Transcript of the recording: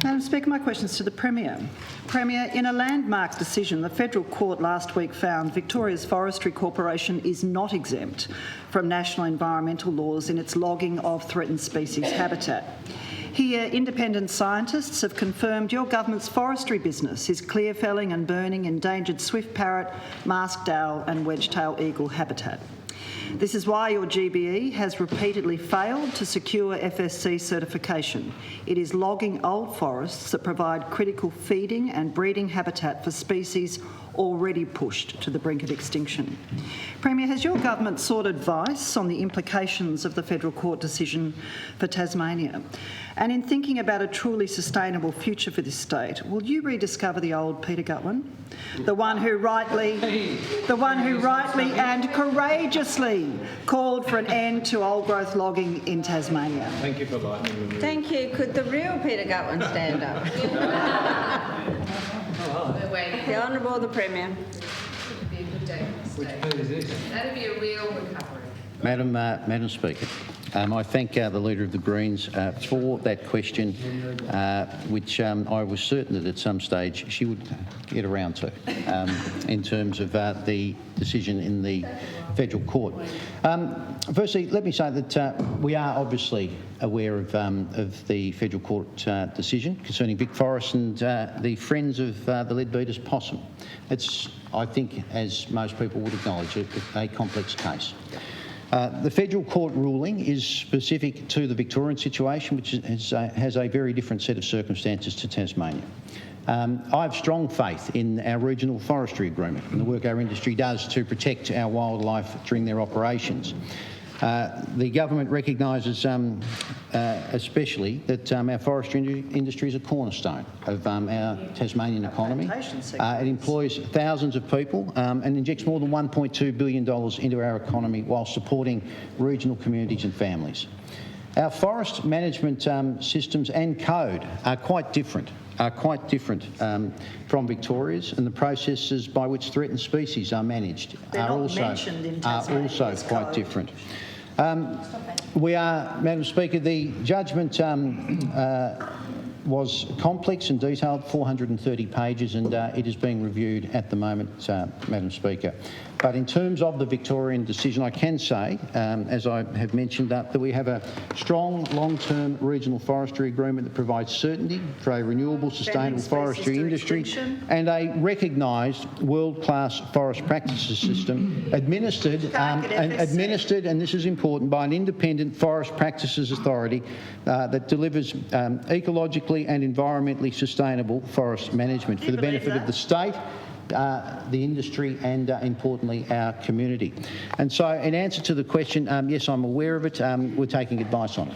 Madam Speaker, my question is to the Premier. Premier, in a landmark decision, the Federal Court last week found Victoria's Forestry Corporation is not exempt from national environmental laws in its logging of threatened species habitat. Here, independent scientists have confirmed your government's forestry business is clear felling and burning endangered swift parrot, masked owl and wedge-tailed eagle habitat. This is why your GBE has repeatedly failed to secure FSC certification. It is logging old forests that provide critical feeding and breeding habitat for species already pushed to the brink of extinction. Premier, has your government sought advice on the implications of the Federal Court decision for Tasmania? And in thinking about a truly sustainable future for this state, will you rediscover the old Peter Gutwin, the one who rightly and courageously called for an end to old-growth logging in Tasmania? Thank you for lightening me. Thank you. Could the real Peter Gutwin stand up? We're waiting. The Honourable the Premier. It'd be a good day for the state. Which is this? That'd be a real recovery. Madam Speaker, I thank the Leader of the Greens for that question, which I was certain that at some stage she would get around to, in terms of the decision in the Federal Court. Firstly, let me say that we are obviously aware of the Federal Court decision concerning Vic Forest and the Friends of the Leadbeater's possum. It's, I think, as most people would acknowledge, a complex case. The Federal Court ruling is specific to the Victorian situation, which has a very different set of circumstances to Tasmania. I have strong faith in our regional forestry agreement and the work our industry does to protect our wildlife during their operations. The government recognises especially that our forestry industry is a cornerstone of our Tasmanian economy. It employs thousands of people and injects more than $1.2 billion into our economy while supporting regional communities and families. Our forest management systems and code are quite different from Victoria's, and the processes by which threatened species are managed are also quite different. Madam Speaker, the judgment was complex and detailed, 430 pages, and it is being reviewed at the moment, Madam Speaker. But in terms of the Victorian decision, I can say, as I have mentioned, that we have a strong long-term regional forestry agreement that provides certainty for a renewable, sustainable forestry industry and a recognised world-class forest practices system administered, and this is important, by an independent forest practices authority that delivers ecologically and environmentally sustainable forest management for the benefit of the state, the industry and, importantly, our community. And so, in answer to the question, yes, I'm aware of it. We're taking advice on it.